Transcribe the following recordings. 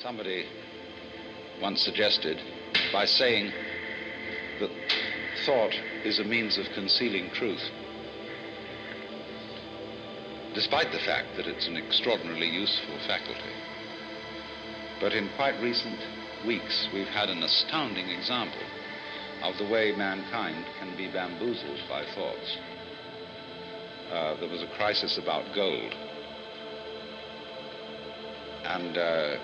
Somebody once suggested, by saying that thought is a means of concealing truth, despite the fact that it's an extraordinarily useful faculty. But in quite recent weeks, we've had an astounding example of the way mankind can be bamboozled by thoughts. There was a crisis about gold, and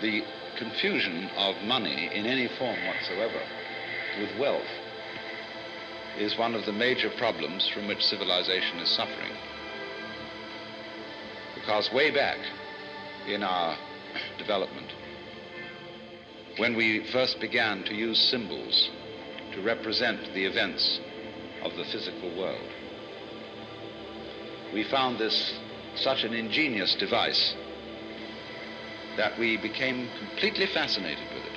the confusion of money in any form whatsoever with wealth is one of the major problems from which civilization is suffering. Because way back in our development, when we first began to use symbols to represent the events of the physical world, we found this such an ingenious device that we became completely fascinated with it.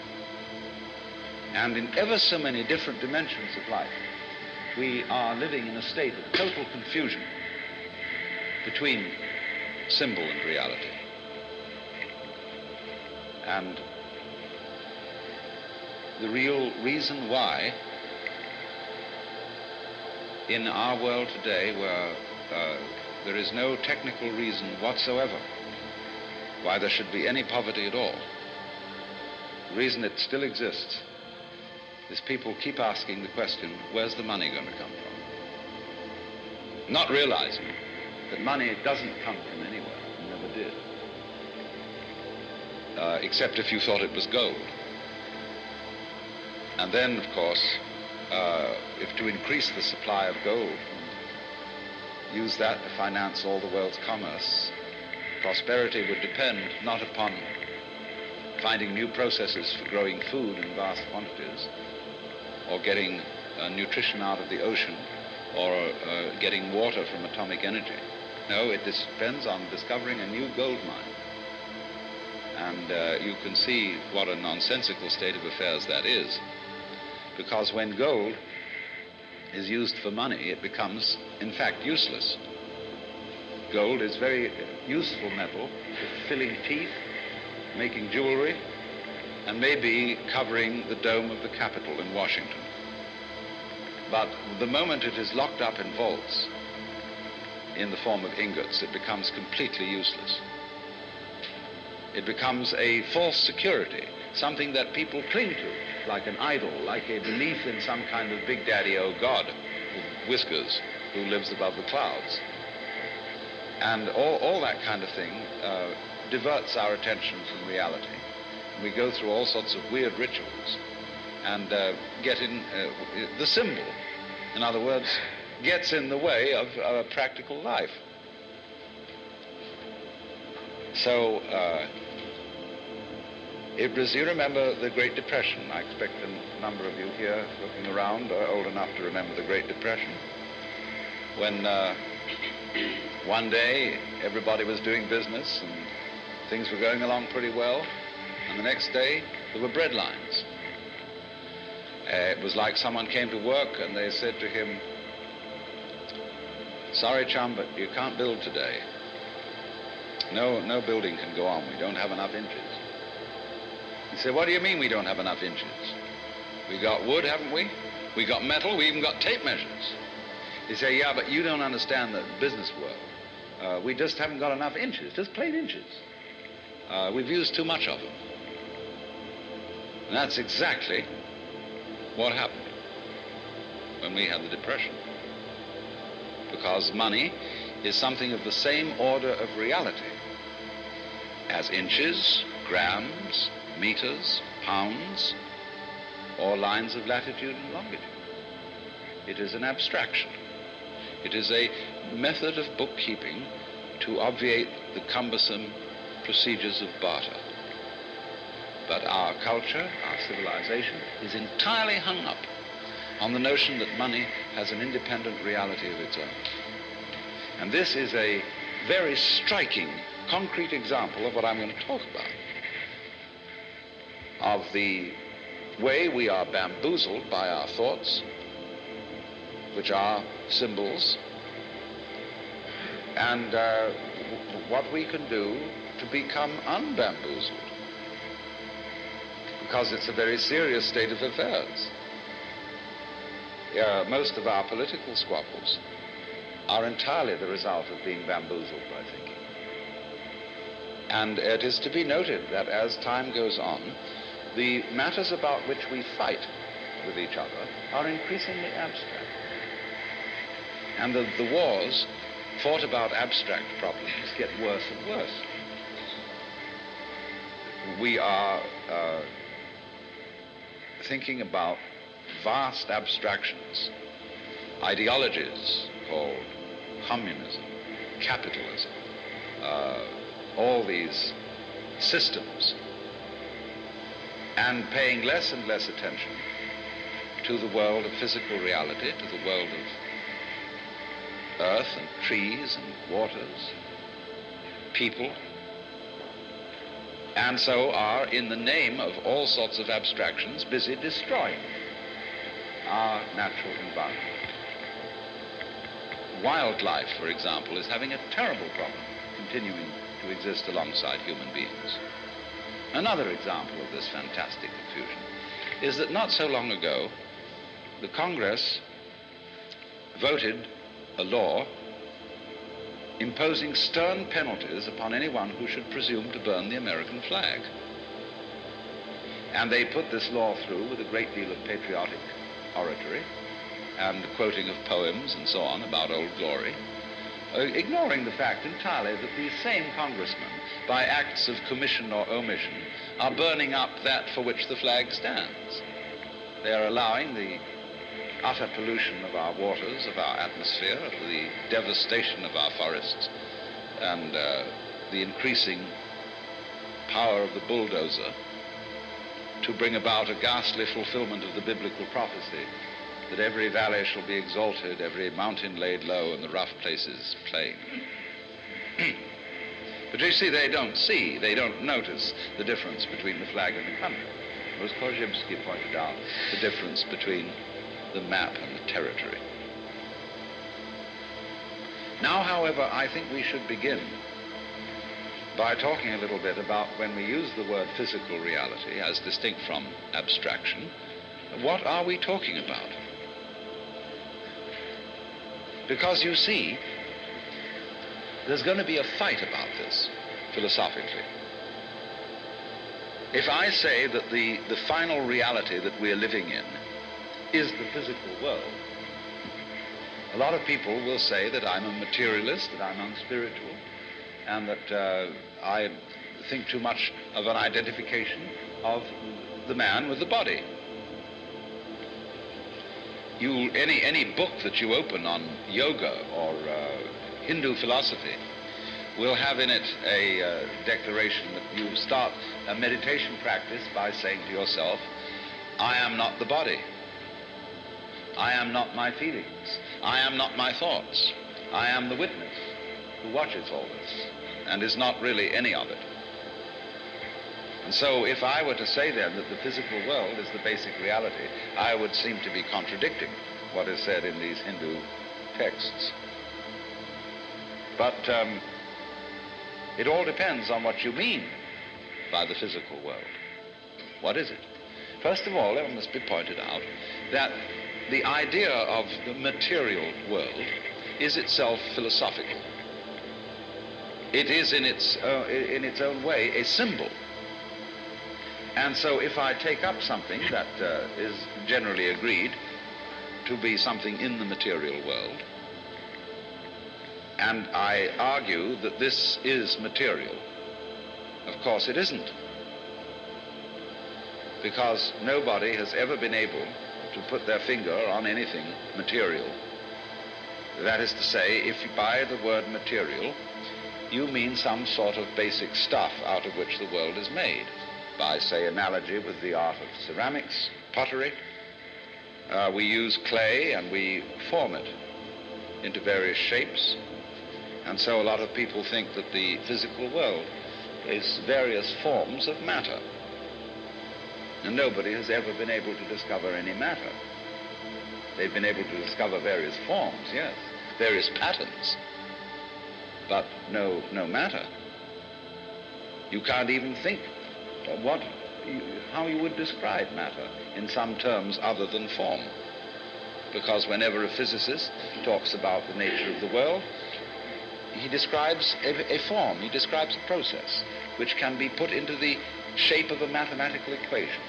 And in ever so many different dimensions of life, we are living in a state of total confusion between symbol and reality. And the real reason why in our world today, where there is no technical reason whatsoever why there should be any poverty at all, the reason it still exists is people keep asking the question, where's the money going to come from? Not realizing that money doesn't come from anywhere, it never did. Except if you thought it was gold. And then, of course, if to increase the supply of gold, use that to finance all the world's commerce, prosperity would depend not upon finding new processes for growing food in vast quantities, or getting nutrition out of the ocean, or getting water from atomic energy. No, it depends on discovering a new gold mine. And you can see what a nonsensical state of affairs that is. Because when gold is used for money, it becomes, in fact, useless. Gold is very useful metal for filling teeth, making jewelry, and maybe covering the dome of the Capitol in Washington. But the moment it is locked up in vaults in the form of ingots, it becomes completely useless. It becomes a false security, something that people cling to, like an idol, like a belief in some kind of big daddy, oh God, with whiskers, who lives above the clouds. And all that kind of thing diverts our attention from reality. We go through all sorts of weird rituals and get in the symbol, in other words, gets in the way of practical life. So it was, you remember the Great Depression. I expect a number of you here looking around are old enough to remember the Great Depression, when one day everybody was doing business and things were going along pretty well, and the next day there were bread lines. It was like someone came to work and they said to him, sorry chum, but you can't build today. No building can go on, we don't have enough inches. He said, what do you mean we don't have enough inches? We got wood, haven't we? We got metal, we even got tape measures. He said, yeah, but you don't understand the business world. We just haven't got enough inches, just plain inches. We've used too much of them. And that's exactly what happened when we had the Depression. Because money is something of the same order of reality as inches, grams, meters, pounds, or lines of latitude and longitude. It is an abstraction. It is a method of bookkeeping to obviate the cumbersome procedures of barter. But our culture, our civilization, is entirely hung up on the notion that money has an independent reality of its own. And this is a very striking, concrete example of what I'm going to talk about, of the way we are bamboozled by our thoughts, which are symbols, and what we can do to become unbamboozled, because it's a very serious state of affairs. Most of our political squabbles are entirely the result of being bamboozled by thinking. And it is to be noted that as time goes on, the matters about which we fight with each other are increasingly abstract. And the wars fought about abstract problems get worse and worse. We are thinking about vast abstractions, ideologies called communism, capitalism, all these systems, and paying less and less attention to the world of physical reality, to the world of earth and trees and waters, people, and so are, in the name of all sorts of abstractions, busy destroying our natural environment. Wildlife, for example, is having a terrible problem continuing to exist alongside human beings. Another example of this fantastic confusion is that not so long ago, the Congress voted a law imposing stern penalties upon anyone who should presume to burn the American flag. And they put this law through with a great deal of patriotic oratory and quoting of poems and so on about Old Glory, ignoring the fact entirely that these same congressmen, by acts of commission or omission, are burning up that for which the flag stands. They are allowing the utter pollution of our waters, of our atmosphere, of the devastation of our forests, and the increasing power of the bulldozer to bring about a ghastly fulfillment of the biblical prophecy that every valley shall be exalted, every mountain laid low, and the rough places plain. But you see, they don't notice the difference between the flag and the country. As Korzybski pointed out, the difference between the map and the territory. Now, however, I think we should begin by talking a little bit about, when we use the word physical reality as distinct from abstraction, what are we talking about? Because you see, there's going to be a fight about this philosophically. If I say that the final reality that we're living in is the physical world, a lot of people will say that I'm a materialist, that I'm unspiritual, and that I think too much of an identification of the man with the body. Any book that you open on yoga or Hindu philosophy will have in it a declaration that you start a meditation practice by saying to yourself, I am not the body. I am not my feelings. I am not my thoughts. I am the witness who watches all this and is not really any of it. And so if I were to say then that the physical world is the basic reality, I would seem to be contradicting what is said in these Hindu texts. But it all depends on what you mean by the physical world. What is it? First of all, it must be pointed out that the idea of the material world is itself philosophical. It is in its own way a symbol. And so if I take up something that is generally agreed to be something in the material world, and I argue that this is material, of course it isn't. Because nobody has ever been able to put their finger on anything material. That is to say, if you by the word material, you mean some sort of basic stuff out of which the world is made. By, say, analogy with the art of ceramics, pottery, we use clay and we form it into various shapes. And so a lot of people think that the physical world is various forms of matter. And nobody has ever been able to discover any matter. They've been able to discover various forms, yes, various patterns, but no matter. You can't even think how you would describe matter in some terms other than form. Because whenever a physicist talks about the nature of the world, he describes a form, he describes a process which can be put into the shape of a mathematical equation.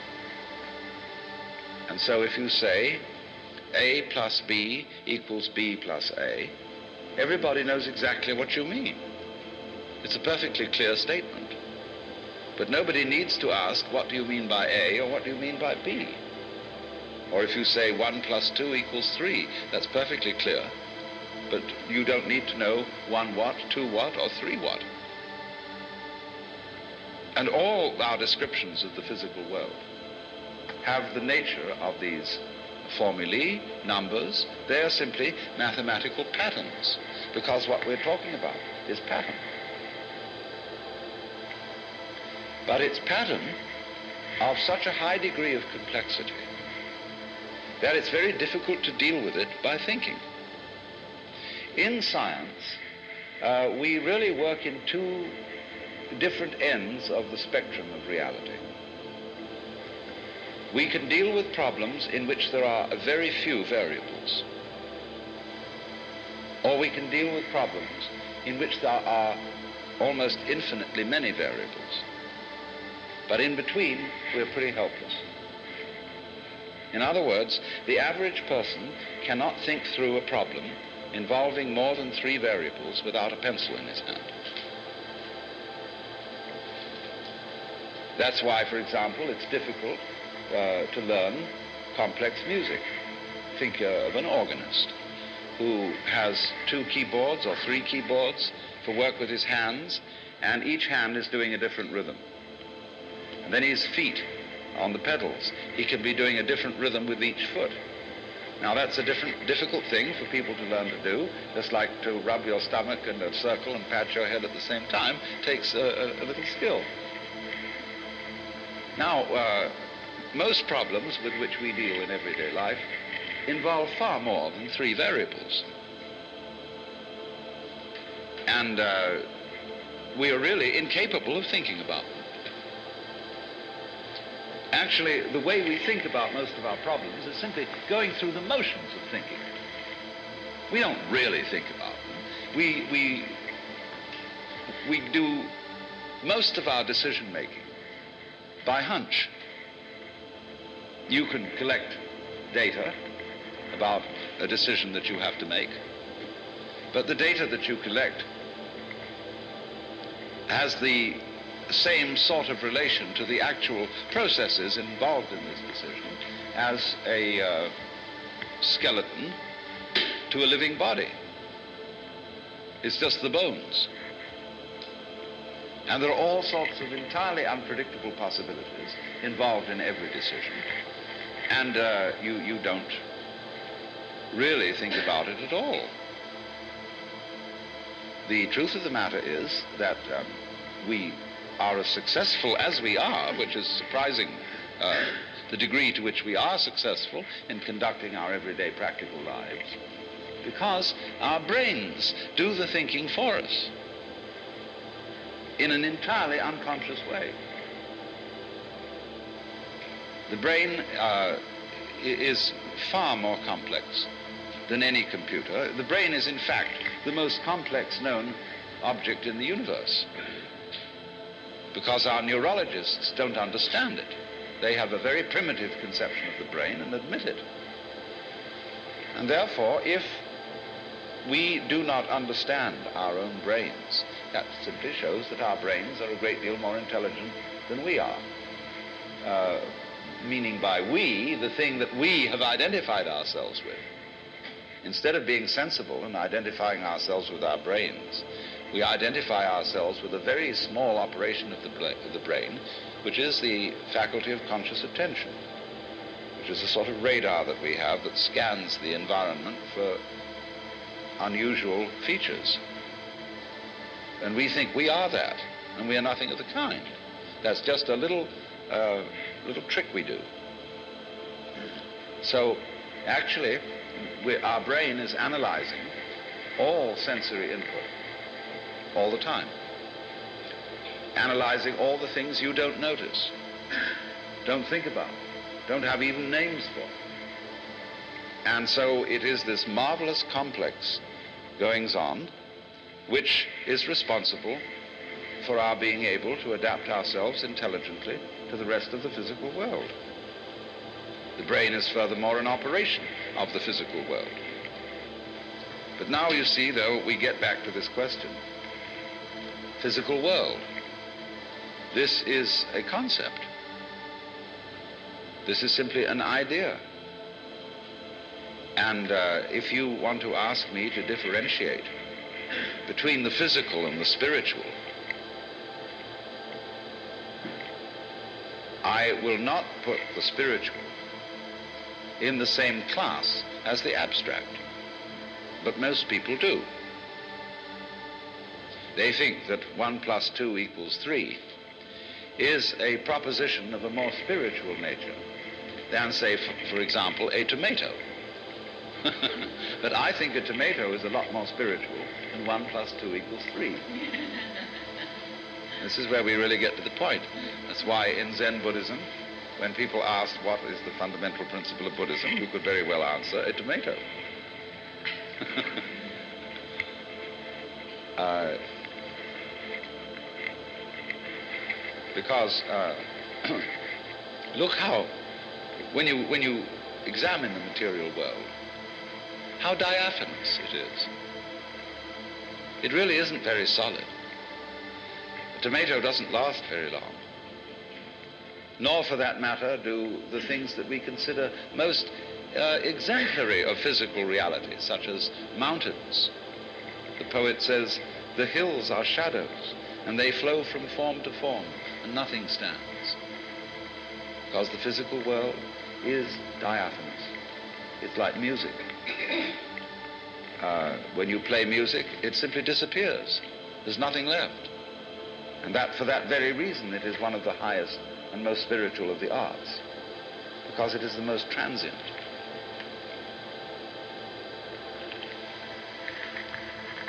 And so if you say A plus B equals B plus A, everybody knows exactly what you mean. It's a perfectly clear statement. But nobody needs to ask, what do you mean by A or what do you mean by B? Or if you say 1 plus 2 equals 3, that's perfectly clear. But you don't need to know 1 what, 2 what, or 3 what. And all our descriptions of the physical world have the nature of these formulae, numbers. They are simply mathematical patterns, because what we're talking about is pattern. But it's pattern of such a high degree of complexity that it's very difficult to deal with it by thinking. In science, we really work in two different ends of the spectrum of reality. We can deal with problems in which there are very few variables, or we can deal with problems in which there are almost infinitely many variables. But in between, we're pretty helpless. In other words, the average person cannot think through a problem involving more than 3 variables without a pencil in his hand. That's why, for example, it's difficult to learn complex music. Think of an organist who has 2 keyboards or 3 keyboards for work with his hands, and each hand is doing a different rhythm. And then his feet on the pedals, he can be doing a different rhythm with each foot. Now that's a difficult thing for people to learn to do, just like to rub your stomach in a circle and pat your head at the same time takes a little skill. Now, most problems with which we deal in everyday life involve far more than 3 variables. And we are really incapable of thinking about them. Actually, the way we think about most of our problems is simply going through the motions of thinking. We don't really think about them. We do most of our decision-making by hunch. You can collect data about a decision that you have to make, but the data that you collect has the same sort of relation to the actual processes involved in this decision as a skeleton to a living body. It's just the bones. And there are all sorts of entirely unpredictable possibilities involved in every decision. And you don't really think about it at all. The truth of the matter is that we are as successful as we are, which is surprising, the degree to which we are successful in conducting our everyday practical lives, because our brains do the thinking for us in an entirely unconscious way. The brain is far more complex than any computer. The brain is, in fact, the most complex known object in the universe, because our neurologists don't understand it. They have a very primitive conception of the brain and admit it. And therefore, if we do not understand our own brains, that simply shows that our brains are a great deal more intelligent than we are. Meaning by we, the thing that we have identified ourselves with. Instead of being sensible and identifying ourselves with our brains, we identify ourselves with a very small operation of the brain, which is the faculty of conscious attention, which is a sort of radar that we have that scans the environment for unusual features. And we think we are that, and we are nothing of the kind. That's just a little trick we do. So actually, our brain is analyzing all sensory input all the time. analyzing all the things you don't notice, don't think about, don't have even names for. And so it is this marvelous complex goings-on which is responsible for our being able to adapt ourselves intelligently to the rest of the physical world. The brain is furthermore an operation of the physical world. But now you see, though, we get back to this question. Physical world. This is a concept. This is simply an idea. And if you want to ask me to differentiate between the physical and the spiritual, I will not put the spiritual in the same class as the abstract, but most people do. They think that 1 + 2 = 3 is a proposition of a more spiritual nature than, say, for example, a tomato. But I think a tomato is a lot more spiritual than 1 + 2 = 3. This is where we really get to the point. That's why in Zen Buddhism, when people ask what is the fundamental principle of Buddhism, you could very well answer a tomato. Because look how, when you examine the material world, how diaphanous it is. It really isn't very solid. A tomato doesn't last very long. Nor, for that matter, do the things that we consider most exemplary of physical reality, such as mountains. The poet says, "The hills are shadows, and they flow from form to form, and nothing stands." Because the physical world is diaphanous. It's like music. When you play music, it simply disappears. There's nothing left. And that, for that very reason, it is one of the highest and most spiritual of the arts, because it is the most transient.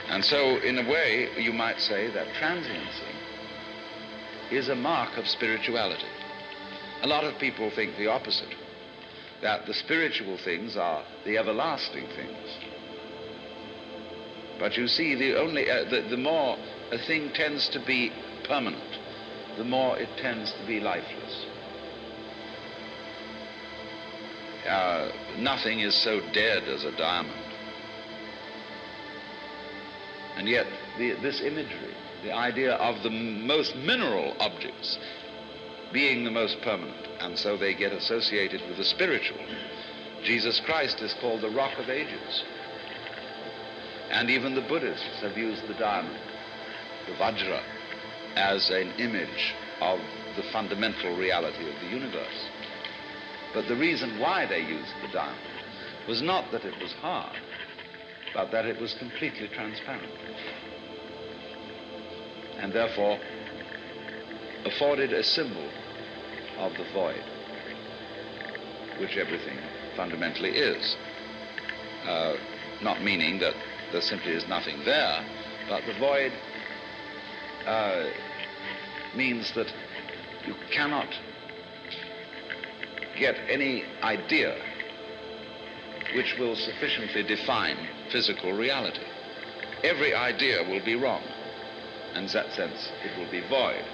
And so, in a way, you might say that transiency is a mark of spirituality. A lot of people think the opposite, that the spiritual things are the everlasting things. But you see, the more a thing tends to be permanent, the more it tends to be lifeless. Nothing is so dead as a diamond. And yet, this imagery, the idea of the most mineral objects being the most permanent, and so they get associated with the spiritual. Jesus Christ is called the Rock of Ages. And even the Buddhists have used the diamond, the Vajra, as an image of the fundamental reality of the universe. But the reason why they used the diamond was not that it was hard, but that it was completely transparent, and therefore afforded a symbol of the void, which everything fundamentally is. Not meaning that there simply is nothing there, but the void means that you cannot get any idea which will sufficiently define physical reality. Every idea will be wrong, and in that sense it will be void.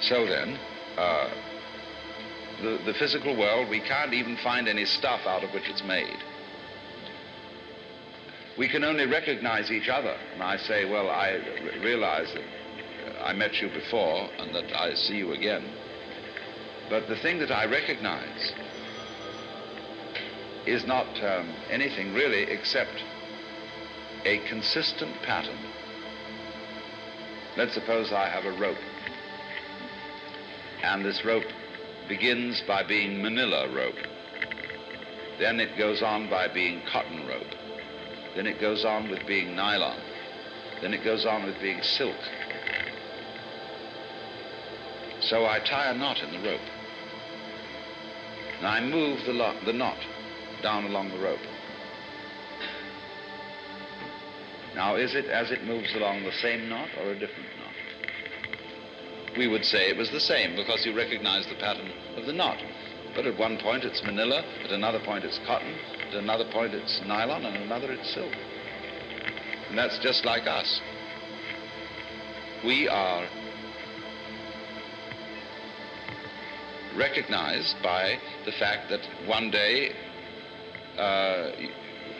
So then, the physical world, we can't even find any stuff out of which it's made. We can only recognize each other. And I say, well, I realize that I met you before and that I see you again. But the thing that I recognize is not anything really except a consistent pattern. Let's suppose I have a rope. And this rope begins by being manila rope. Then it goes on by being cotton rope. Then it goes on with being nylon. Then it goes on with being silk. So I tie a knot in the rope. And I move the knot down along the rope. Now, is it as it moves along the same knot or a different knot? We would say it was the same because you recognize the pattern of the knot. But at one point it's manila, at another point it's cotton, at another point it's nylon, and another it's silk. And that's just like us. We are recognized by the fact that one day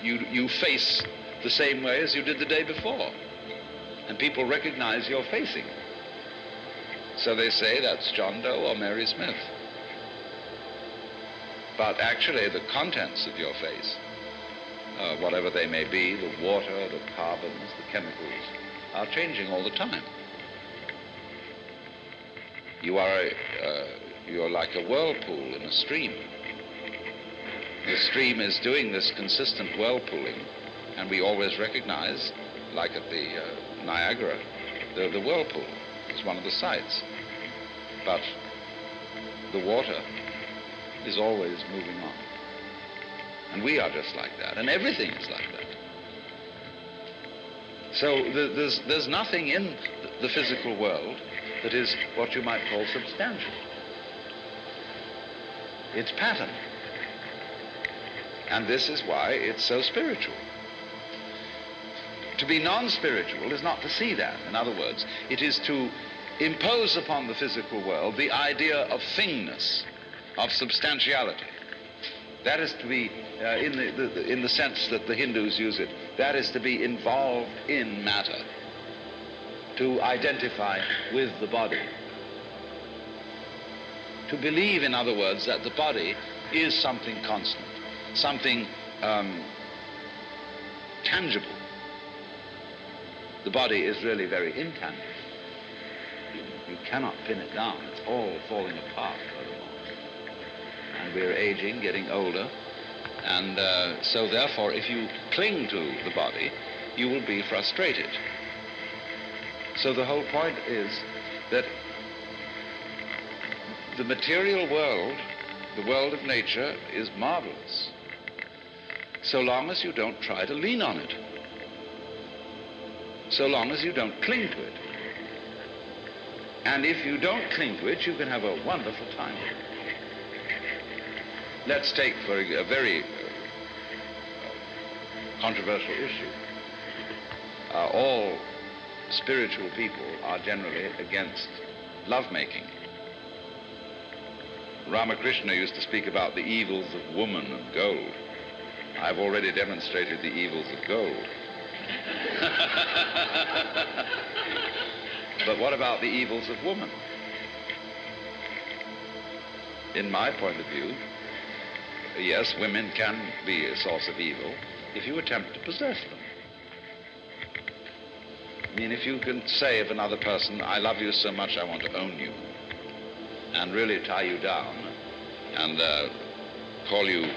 you face the same way as you did the day before. And people recognize your facing. So they say that's John Doe or Mary Smith. But actually the contents of your face, whatever they may be, the water, the carbons, the chemicals, are changing all the time. You're like a whirlpool in a stream. The stream is doing this consistent whirlpooling, and we always recognize, like at the Niagara, the whirlpool is one of the sights. But the water is always moving on. And we are just like that, and everything is like that. So there's nothing in the physical world that is what you might call substantial. It's pattern. And this is why it's so spiritual. To be non-spiritual is not to see that. In other words, it is to impose upon the physical world the idea of thingness, of substantiality. That is to be, in the sense that the Hindus use it, that is to be involved in matter, to identify with the body. To believe, in other words, that the body is something constant, something tangible. The body is really very intangible. You cannot pin it down. It's all falling apart furthermore. And we're aging, getting older, and so therefore if you cling to the body, you will be frustrated. So the whole point is that the material world, the world of nature, is marvelous, so long as you don't try to lean on it, so long as you don't cling to it. And if you don't cling to it, you can have a wonderful time with it. Let's take for a very controversial issue. All spiritual people are generally against lovemaking. Ramakrishna used to speak about the evils of woman and gold. I've already demonstrated the evils of gold. But what about the evils of woman? In my point of view, yes, women can be a source of evil if you attempt to possess them. I mean, if you can say of another person, I love you so much I want to own you, and really tie you down and call you,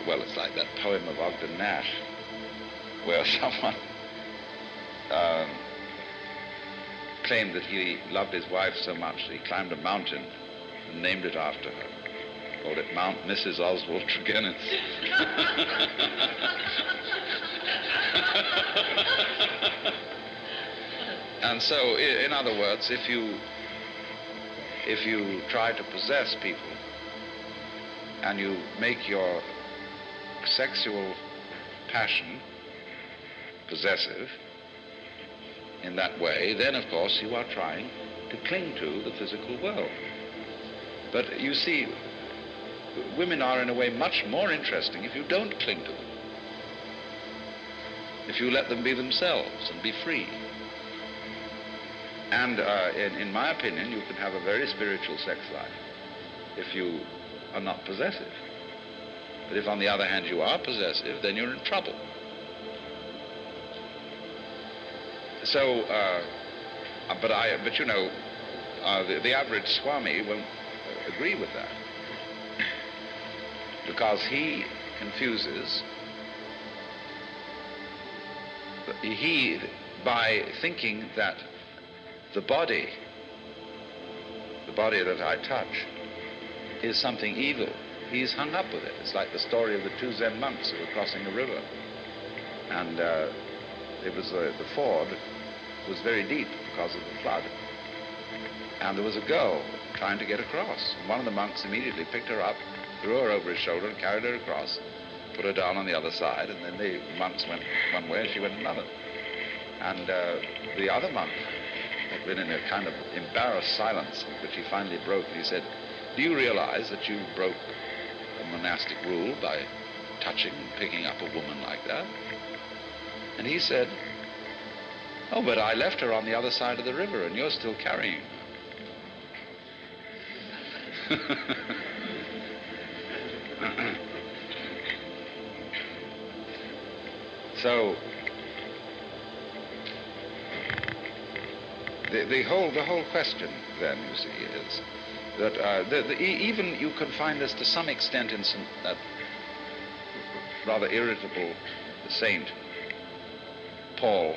well, it's like that poem of Ogden Nash where someone claimed that he loved his wife so much that he climbed a mountain and named it after her. Called it Mount Mrs. Oswald Tregennis. And so, in other words, if you try to possess people and you make your sexual passion possessive in that way, then of course you are trying to cling to the physical world. But you see, women are in a way much more interesting if you don't cling to them. If you let them be themselves and be free. And in my opinion, you can have a very spiritual sex life if you are not possessive. But if on the other hand you are possessive, then you're in trouble. So, but you know, the average Swami won't agree with that, because he confuses, by thinking that the body that I touch is something evil. he's hung up with it. It's like the story of the two Zen monks who were crossing a river. And it was the ford was very deep because of the flood. And there was a girl trying to get across. And one of the monks immediately picked her up, threw her over his shoulder and carried her across, put her down on the other side, and then the monks went one way and she went another. And the other monk had been in a kind of embarrassed silence, which he finally broke, and he said, "Do you realize that you broke a monastic rule by touching and picking up a woman like that?" And he said, "Oh, but I left her on the other side of the river, and you're still carrying her." So the whole question then, you see, is that even you can find this to some extent in that rather irritable saint Paul,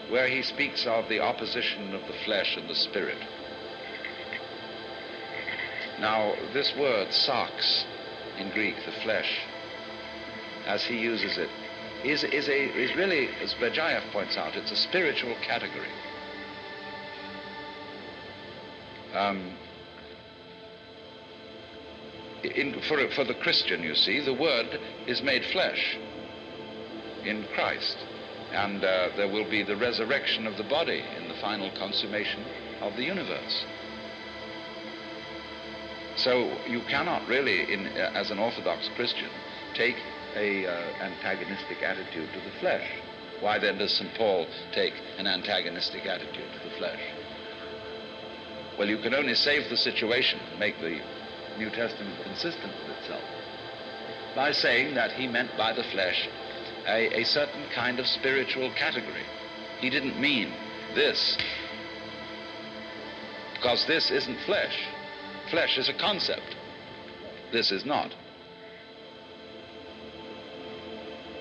where he speaks of the opposition of the flesh and the spirit. Now, this word sarx in Greek, the flesh, as he uses it, is really, as Berjayev points out, it's a spiritual category. For the Christian, you see, the Word is made flesh in Christ, and there will be the resurrection of the body in the final consummation of the universe. So you cannot really, as an Orthodox Christian, take a antagonistic attitude to the flesh. Why then does St. Paul take an antagonistic attitude to the flesh? Well, you can only save the situation, make the New Testament consistent with itself, by saying that he meant by the flesh a certain kind of spiritual category. He didn't mean this, because this isn't flesh. Flesh is a concept. This is not.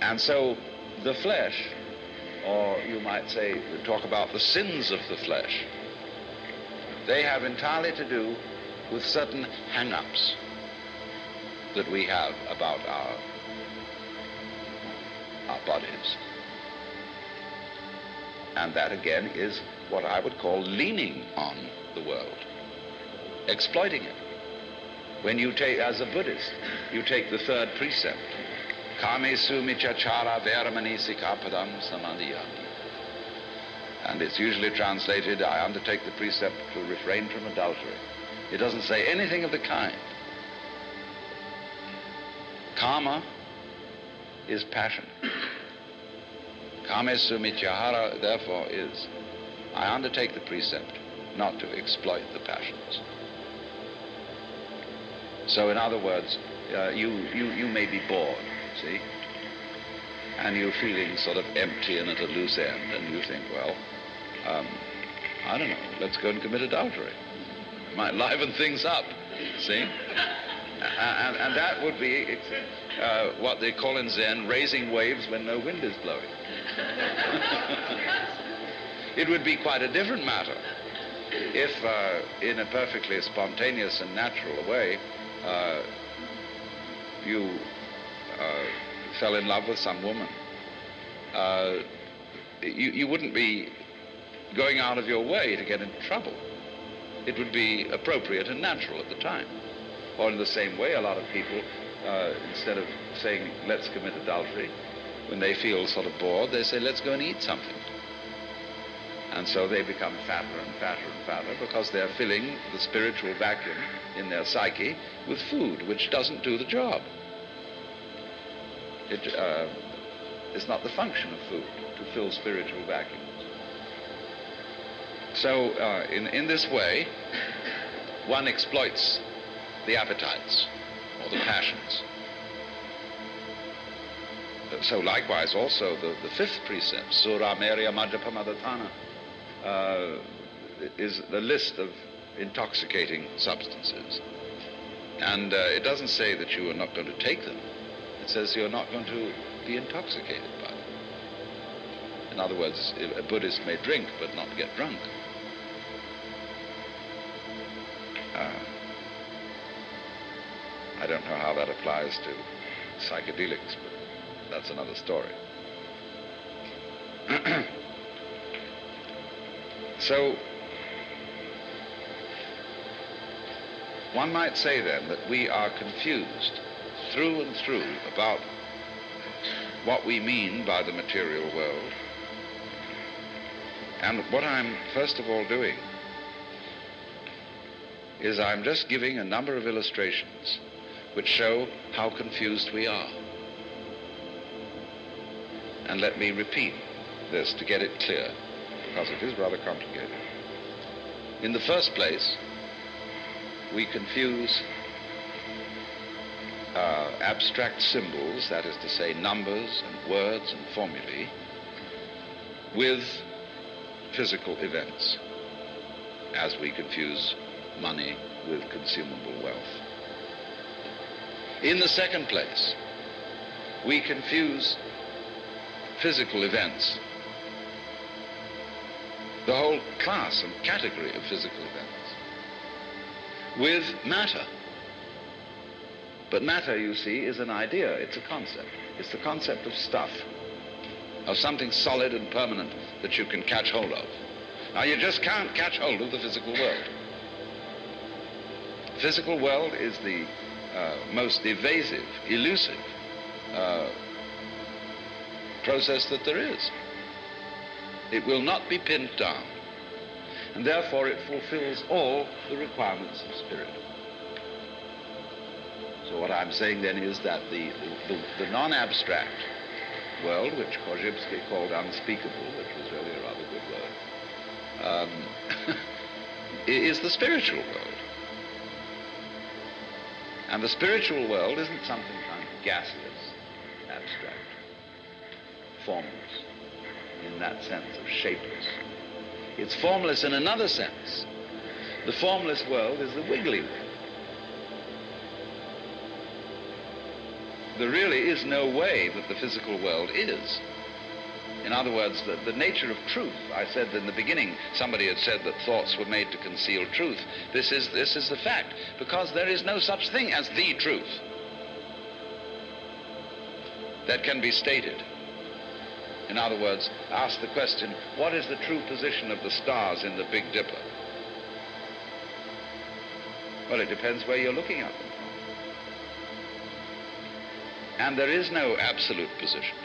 And so the flesh, or you might say, talk about the sins of the flesh, they have entirely to do with certain hang-ups that we have about our bodies. And that again is what I would call leaning on the world, exploiting it. When you take, as a Buddhist, you take the third precept, Kame sumichachara veramani sikapadam samadhiyami. And it's usually translated, I undertake the precept to refrain from adultery. It doesn't say anything of the kind. Kama is passion. Kame sumichahara, therefore, is, I undertake the precept not to exploit the passions. So in other words, you may be bored, see? And you're feeling sort of empty and at a loose end, and you think, well, I don't know, let's go and commit adultery. Might liven things up, see? And that would be what they call in Zen, raising waves when no wind is blowing. It would be quite a different matter if, in a perfectly spontaneous and natural way, you fell in love with some woman. You wouldn't be going out of your way to get into trouble. It would be appropriate and natural at the time. Or in the same way, a lot of people, instead of saying, let's commit adultery, when they feel sort of bored, they say, let's go and eat something. And so they become fatter and fatter and fatter because they're filling the spiritual vacuum in their psyche with food, which doesn't do the job. It's not the function of food to fill spiritual vacuums. So in this way, one exploits the appetites or the passions. So likewise also the fifth precept, Sura Merya Majjapamadhatana, is the list of intoxicating substances. And it doesn't say that you are not going to take them. It says you're not going to be intoxicated by them. In other words, a Buddhist may drink but not get drunk. don't know how that applies to psychedelics, but that's another story. So, one might say then that we are confused through and through about what we mean by the material world. And what I'm first of all doing is I'm just giving a number of illustrations which show how confused we are. And let me repeat this to get it clear, because it is rather complicated. In the first place, we confuse abstract symbols, that is to say numbers and words and formulae, with physical events, as we confuse money with consumable wealth. In the second place, we confuse physical events, the whole class and category of physical events, with matter. But matter, you see, is an idea, it's a concept. It's the concept of stuff, of something solid and permanent that you can catch hold of. Now, you just can't catch hold of the physical world. The physical world is the most evasive, elusive process that there is. It will not be pinned down, and therefore it fulfills all the requirements of spirit. So what I'm saying then is that the non-abstract world, which Korzybski called unspeakable, which was really a rather good word, is the spiritual world. And the spiritual world isn't something kind of gaseous, abstract, formless, in that sense of shapeless. It's formless in another sense. The formless world is the wiggly world. There really is no way that the physical world is. In other words, the nature of truth. I said in the beginning, somebody had said that thoughts were made to conceal truth. This is the fact, because there is no such thing as the truth that can be stated. In other words, ask the question, what is the true position of the stars in the Big Dipper? Well, it depends where you're looking at them from. And there is no absolute position.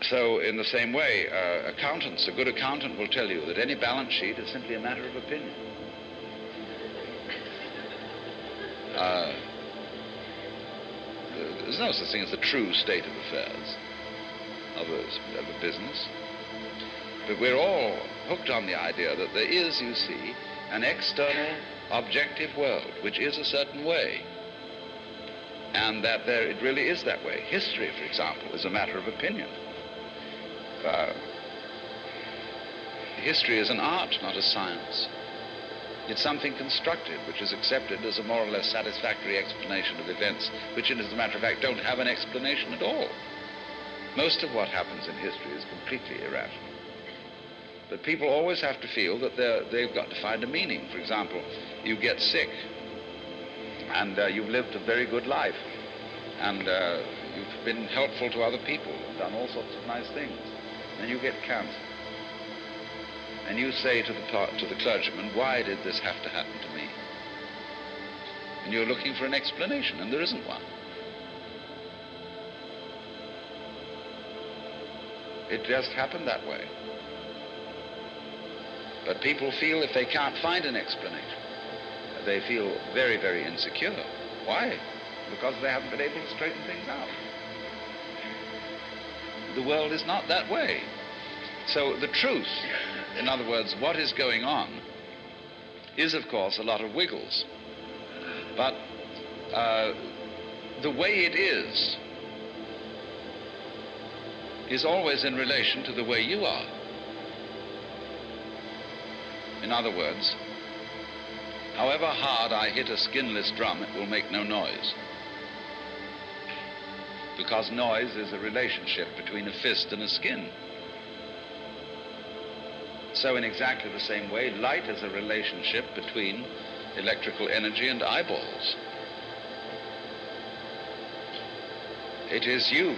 So in the same way, accountants, a good accountant will tell you that any balance sheet is simply a matter of opinion. There's no such thing as the true state of affairs of a business. But we're all hooked on the idea that there is, you see, an external objective world which is a certain way. And that it really is that way. History, for example, is a matter of opinion. History is an art, not a science. It's something constructed, which is accepted as a more or less satisfactory explanation of events, which, as a matter of fact, don't have an explanation at all. Most of what happens in history is completely irrational. But people always have to feel that they've got to find a meaning. For example, you get sick, and you've lived a very good life, and you've been helpful to other people, and done all sorts of nice things, and you get cancer. And you say to the clergyman, why did this have to happen to me? And you're looking for an explanation, and there isn't one. It just happened that way. But people feel if they can't find an explanation, they feel very, very insecure. Why? Because they haven't been able to straighten things out. The world is not that way. So the truth, in other words, what is going on, is, of course, a lot of wiggles. But the way it is always in relation to the way you are. In other words, however hard I hit a skinless drum, it will make no noise. Because noise is a relationship between a fist and a skin. So in exactly the same way, light is a relationship between electrical energy and eyeballs. It is you,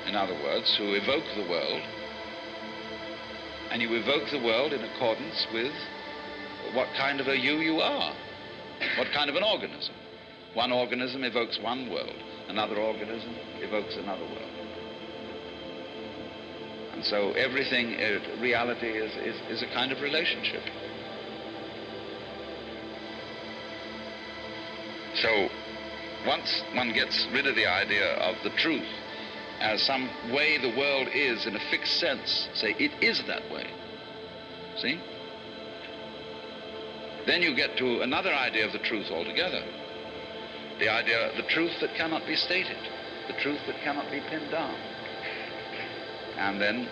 in other words, who evoke the world, and you evoke the world in accordance with what kind of a you are, what kind of an organism. One organism evokes one world, another organism evokes another world. And so everything, reality is a kind of relationship. So once one gets rid of the idea of the truth as some way the world is in a fixed sense, say it is that way, see? Then you get to another idea of the truth altogether. The idea, the truth that cannot be stated, the truth that cannot be pinned down. And then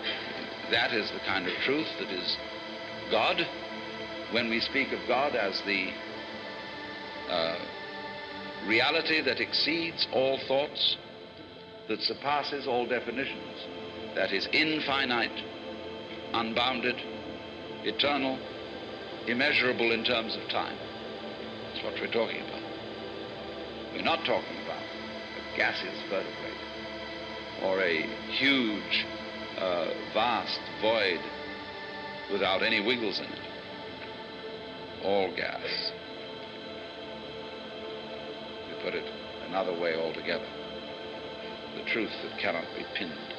that is the kind of truth that is God. When we speak of God as the reality that exceeds all thoughts, that surpasses all definitions, that is infinite, unbounded, eternal, immeasurable in terms of time. That's what we're talking about. We're not talking about a gaseous vertebrate or a huge, vast void without any wiggles in it. All gas. We put it another way altogether. The truth that cannot be pinned.